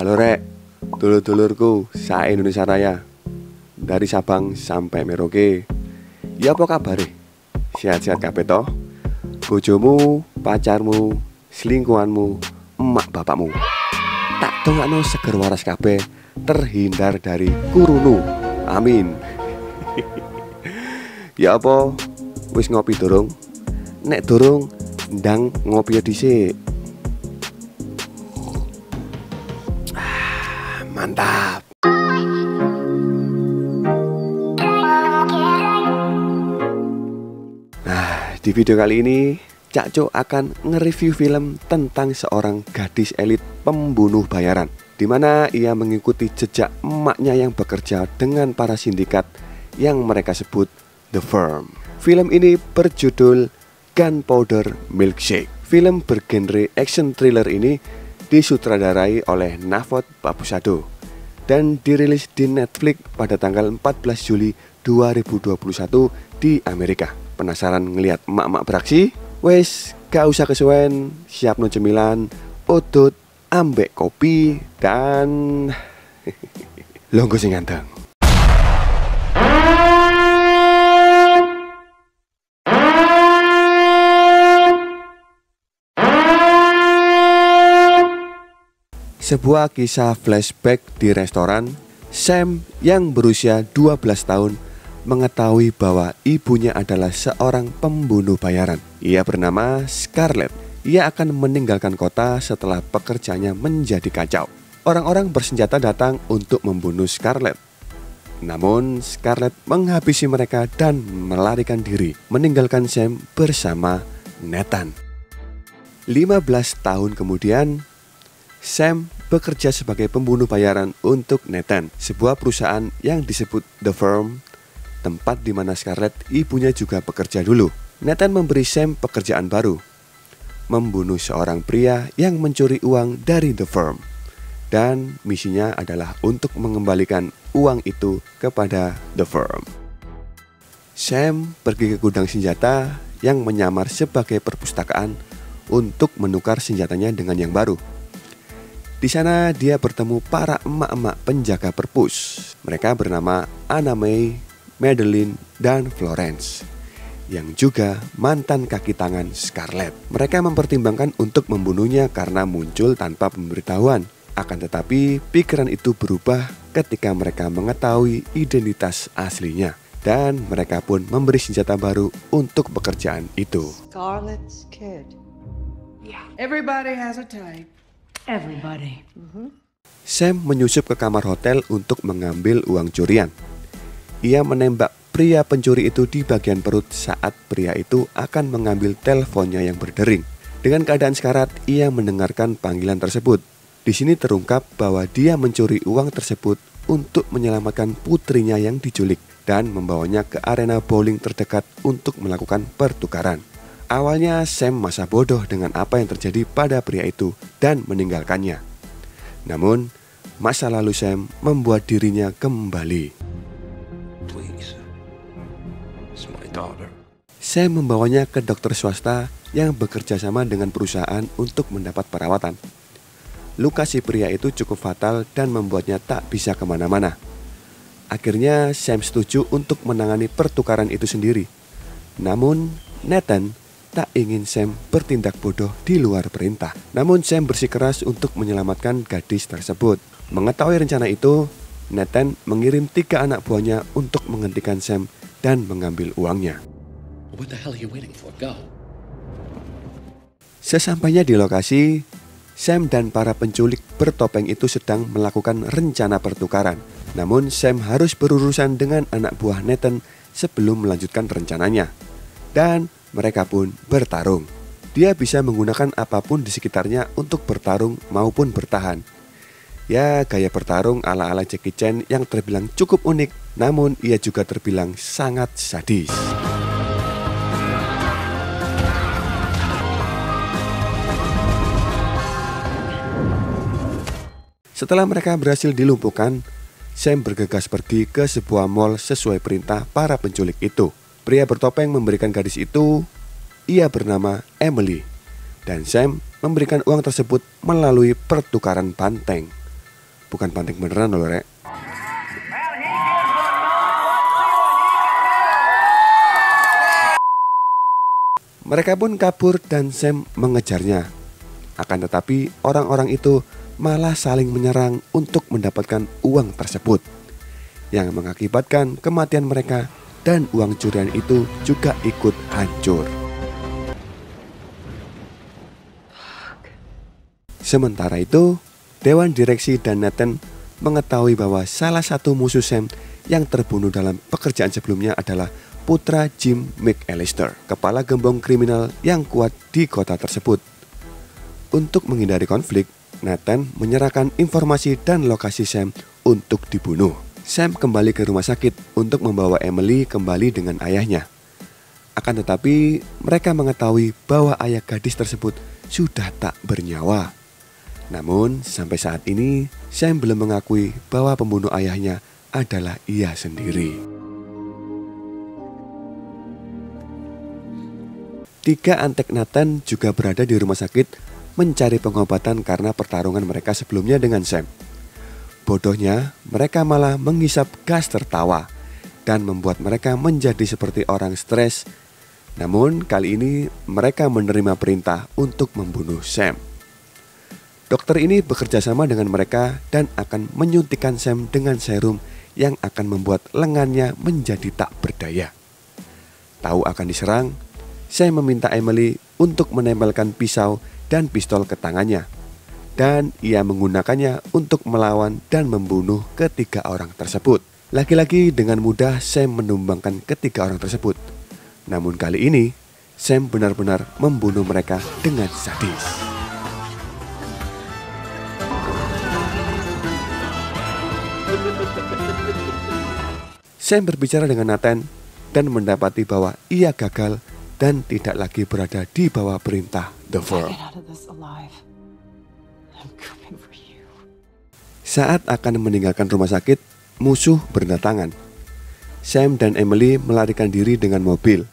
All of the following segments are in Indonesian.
Halo rek, dulur-dulurku sa-Indonesia Raya, dari Sabang sampai Merauke. Ya apa kabar? Sehat-sehat kabeh toh? Bojomu, pacarmu, selingkuhanmu, emak bapakmu, tak dongakno seger waras kabeh, terhindar dari kurunu. Amin. Ya apa? Wis ngopi durung? Nek durung, ndang ngopi dhisik. Mantap. Nah, di video kali ini Cak Co akan nge-review film tentang seorang gadis elit pembunuh bayaran, di mana ia mengikuti jejak emaknya yang bekerja dengan para sindikat yang mereka sebut The Firm. Film ini berjudul Gunpowder Milkshake. Film bergenre action thriller ini disutradarai oleh Navot Babusado dan dirilis di Netflix pada tanggal 14 Juli 2021 di Amerika. Penasaran ngelihat emak-emak beraksi? Wes, gak usah kesuwen, siap no cemilan, udut, ambek kopi, dan longgo sing ganteng. Sebuah kisah flashback di restoran. Sam yang berusia 12 tahun mengetahui bahwa ibunya adalah seorang pembunuh bayaran. Ia bernama Scarlett. Ia akan meninggalkan kota setelah pekerjaannya menjadi kacau. Orang-orang bersenjata datang untuk membunuh Scarlett. Namun Scarlett menghabisi mereka dan melarikan diri, meninggalkan Sam bersama Nathan. 15 tahun kemudian, Sam bekerja sebagai pembunuh bayaran untuk Nathan, sebuah perusahaan yang disebut The Firm, tempat di mana Scarlett ibunya juga bekerja dulu. Nathan memberi Sam pekerjaan baru, membunuh seorang pria yang mencuri uang dari The Firm, dan misinya adalah untuk mengembalikan uang itu kepada The Firm. Sam pergi ke gudang senjata yang menyamar sebagai perpustakaan untuk menukar senjatanya dengan yang baru. Di sana dia bertemu para emak-emak penjaga perpus. Mereka bernama Anna May, Madeline, dan Florence, yang juga mantan kaki tangan Scarlett. Mereka mempertimbangkan untuk membunuhnya karena muncul tanpa pemberitahuan. Akan tetapi pikiran itu berubah ketika mereka mengetahui identitas aslinya, dan mereka pun memberi senjata baru untuk pekerjaan itu. Scarlett's kid. Yeah. Everybody has a type. Everybody. Sam menyusup ke kamar hotel untuk mengambil uang curian. Ia menembak pria pencuri itu di bagian perut saat pria itu akan mengambil teleponnya yang berdering. Dengan keadaan sekarat, ia mendengarkan panggilan tersebut. Di sini terungkap bahwa dia mencuri uang tersebut untuk menyelamatkan putrinya yang diculik dan membawanya ke arena bowling terdekat untuk melakukan pertukaran. Awalnya Sam masa bodoh dengan apa yang terjadi pada pria itu dan meninggalkannya. Namun, masa lalu Sam membuat dirinya kembali. Please. It's my daughter. Sam membawanya ke dokter swasta yang bekerja sama dengan perusahaan untuk mendapat perawatan. Luka si pria itu cukup fatal dan membuatnya tak bisa kemana-mana. Akhirnya Sam setuju untuk menangani pertukaran itu sendiri. Namun, Nathan tak ingin Sam bertindak bodoh di luar perintah. Namun Sam bersikeras untuk menyelamatkan gadis tersebut. Mengetahui rencana itu, Nathan mengirim 3 anak buahnya untuk menghentikan Sam dan mengambil uangnya. What the hell are you waiting for? Go. Sesampainya di lokasi, Sam dan para penculik bertopeng itu sedang melakukan rencana pertukaran. Namun Sam harus berurusan dengan anak buah Nathan sebelum melanjutkan rencananya. Dan mereka pun bertarung. Dia bisa menggunakan apapun di sekitarnya untuk bertarung maupun bertahan. Ya, gaya bertarung ala-ala Jackie Chan yang terbilang cukup unik, namun ia juga terbilang sangat sadis. Setelah mereka berhasil dilumpuhkan, Sam bergegas pergi ke sebuah mall sesuai perintah para penculik itu. Pria bertopeng memberikan gadis itu, ia bernama Emily, dan Sam memberikan uang tersebut melalui pertukaran banteng. bukan banting beneran loh, Rek. Mereka pun kabur dan Sam mengejarnya. Akan tetapi orang-orang itu malah saling menyerang untuk mendapatkan uang tersebut, yang mengakibatkan kematian mereka dan uang curian itu juga ikut hancur. Sementara itu, Dewan Direksi dan Nathan mengetahui bahwa salah satu musuh Sam yang terbunuh dalam pekerjaan sebelumnya adalah putra Jim McAllister, kepala gembong kriminal yang kuat di kota tersebut. Untuk menghindari konflik, Nathan menyerahkan informasi dan lokasi Sam untuk dibunuh. Sam kembali ke rumah sakit untuk membawa Emily kembali dengan ayahnya. Akan tetapi, mereka mengetahui bahwa ayah gadis tersebut sudah tak bernyawa. Namun, sampai saat ini, Sam belum mengakui bahwa pembunuh ayahnya adalah ia sendiri. 3 antek Nathan juga berada di rumah sakit mencari pengobatan karena pertarungan mereka sebelumnya dengan Sam. Bodohnya, mereka malah menghisap gas tertawa dan membuat mereka menjadi seperti orang stres. Namun kali ini mereka menerima perintah untuk membunuh Sam. Dokter ini bekerja sama dengan mereka dan akan menyuntikkan Sam dengan serum yang akan membuat lengannya menjadi tak berdaya. Tahu akan diserang, Sam meminta Emily untuk menempelkan pisau dan pistol ke tangannya, dan ia menggunakannya untuk melawan dan membunuh ketiga orang tersebut. Lagi-lagi dengan mudah Sam menumbangkan ketiga orang tersebut. Namun kali ini Sam benar-benar membunuh mereka dengan sadis. Sam berbicara dengan Nathan dan mendapati bahwa ia gagal dan tidak lagi berada di bawah perintah The Four. Saat akan meninggalkan rumah sakit, musuh berdatangan. Sam dan Emily melarikan diri dengan mobil.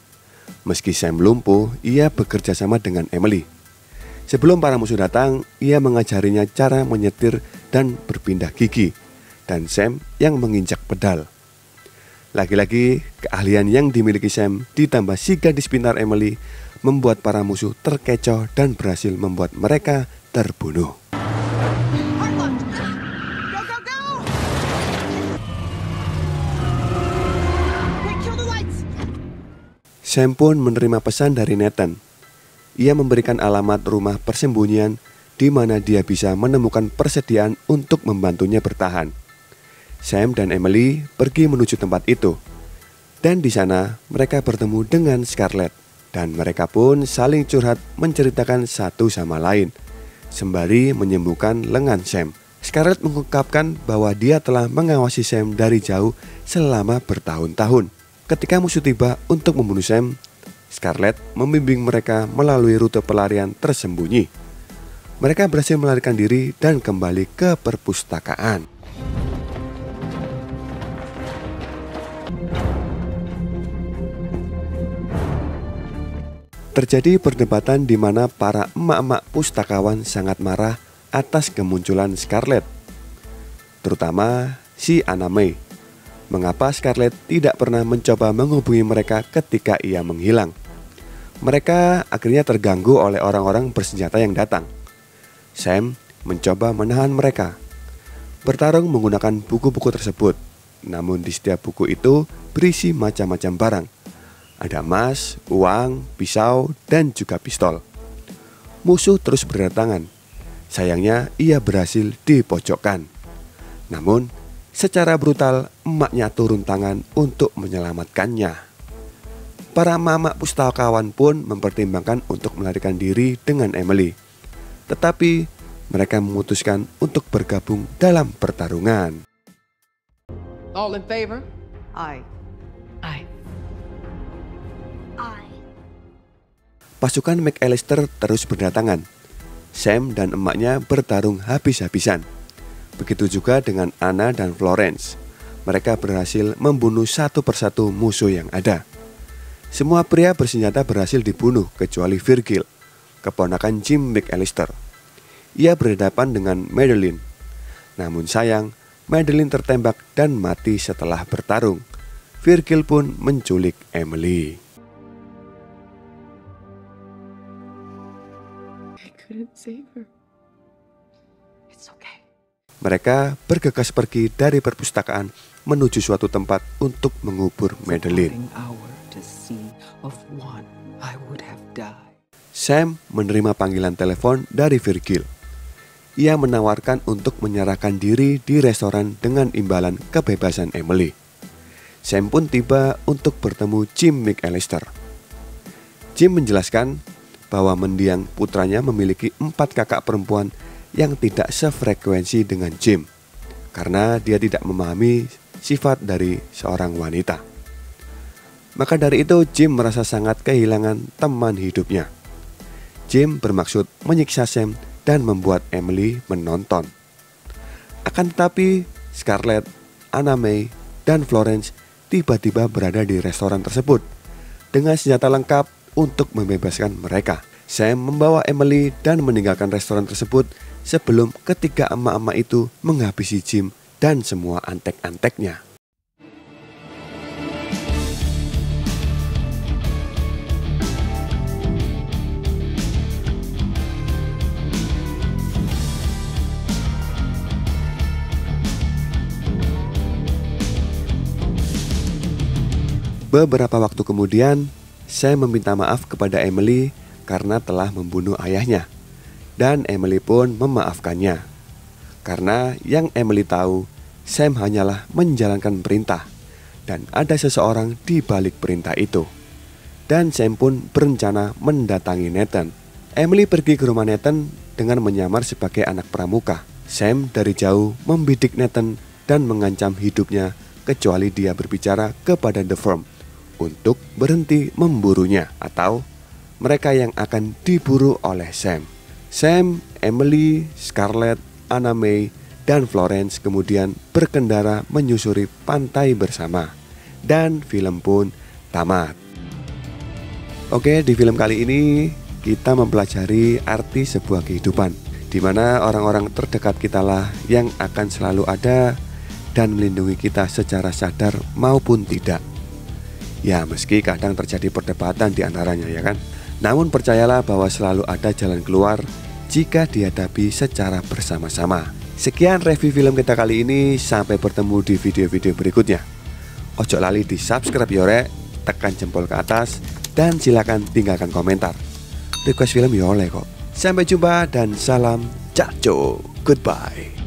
Meski Sam lumpuh, ia bekerja sama dengan Emily. Sebelum para musuh datang, ia mengajarinya cara menyetir dan berpindah gigi, dan Sam yang menginjak pedal. Lagi-lagi, keahlian yang dimiliki Sam ditambah si gadis pintar Emily membuat para musuh terkecoh dan berhasil membuat mereka terbunuh. Sam pun menerima pesan dari Nathan. Ia memberikan alamat rumah persembunyian di mana dia bisa menemukan persediaan untuk membantunya bertahan. Sam dan Emily pergi menuju tempat itu, dan di sana mereka bertemu dengan Scarlett, dan mereka pun saling curhat menceritakan satu sama lain, sembari menyembuhkan lengan Sam. Scarlett mengungkapkan bahwa dia telah mengawasi Sam dari jauh selama bertahun-tahun. Ketika musuh tiba untuk membunuh Sam, Scarlett membimbing mereka melalui rute pelarian tersembunyi. Mereka berhasil melarikan diri dan kembali ke perpustakaan. Terjadi perdebatan di mana para emak-emak pustakawan sangat marah atas kemunculan Scarlett, terutama si Anna May. Mengapa Scarlett tidak pernah mencoba menghubungi mereka ketika ia menghilang? Mereka akhirnya terganggu oleh orang-orang bersenjata yang datang. Sam mencoba menahan mereka, bertarung menggunakan buku-buku tersebut. Namun di setiap buku itu berisi macam-macam barang. Ada emas, uang, pisau, dan juga pistol. Musuh terus berdatangan. Sayangnya ia berhasil dipojokkan. Namun secara brutal emaknya turun tangan untuk menyelamatkannya. Para mama pustakawan pun mempertimbangkan untuk melarikan diri dengan Emily. Tetapi mereka memutuskan untuk bergabung dalam pertarungan. All in favor? Aye. Aye. Pasukan McAllister terus berdatangan. Sam dan emaknya bertarung habis-habisan. Begitu juga dengan Anna dan Florence. Mereka berhasil membunuh satu persatu musuh yang ada. Semua pria bersenjata berhasil dibunuh kecuali Virgil, keponakan Jim McAllister. Ia berhadapan dengan Madeline. Namun sayang, Madeline tertembak dan mati setelah bertarung. Virgil pun menculik Emily. I couldn't save her. It's okay. Mereka bergegas pergi dari perpustakaan menuju suatu tempat untuk mengubur Madeline. Sam menerima panggilan telepon dari Virgil. Ia menawarkan untuk menyerahkan diri di restoran dengan imbalan kebebasan Emily. Sam pun tiba untuk bertemu Jim McAllister. Jim menjelaskan bahwa mendiang putranya memiliki 4 kakak perempuan yang tidak sefrekuensi dengan Jim, karena dia tidak memahami sifat dari seorang wanita. Maka dari itu Jim merasa sangat kehilangan teman hidupnya. Jim bermaksud menyiksa Sam dan membuat Emily menonton. Akan tetapi Scarlett, Anna May, dan Florence tiba-tiba berada di restoran tersebut dengan senjata lengkap untuk membebaskan mereka. Sam membawa Emily dan meninggalkan restoran tersebut sebelum ketiga emak-emak itu menghabisi Jim dan semua antek-anteknya. Beberapa waktu kemudian, Sam meminta maaf kepada Emily karena telah membunuh ayahnya. Dan Emily pun memaafkannya. Karena yang Emily tahu, Sam hanyalah menjalankan perintah. Dan ada seseorang di balik perintah itu. Dan Sam pun berencana mendatangi Nathan. Emily pergi ke rumah Nathan dengan menyamar sebagai anak pramuka. Sam dari jauh membidik Nathan dan mengancam hidupnya kecuali dia berbicara kepada The Firm untuk berhenti memburunya atau mereka yang akan diburu oleh Sam. Sam, Emily, Scarlett, Anna May, dan Florence kemudian berkendara menyusuri pantai bersama. Dan film pun tamat. Oke, di film kali ini kita mempelajari arti sebuah kehidupan, di mana orang-orang terdekat kita lah yang akan selalu ada dan melindungi kita secara sadar maupun tidak. Ya, meski kadang terjadi perdebatan di antaranya, ya kan? Namun percayalah bahwa selalu ada jalan keluar jika dihadapi secara bersama-sama. Sekian review film kita kali ini, sampai bertemu di video-video berikutnya. Ojo lali di subscribe yore, tekan jempol ke atas, dan silakan tinggalkan komentar. Request film ya oleh kok. Sampai jumpa dan salam caco. Goodbye.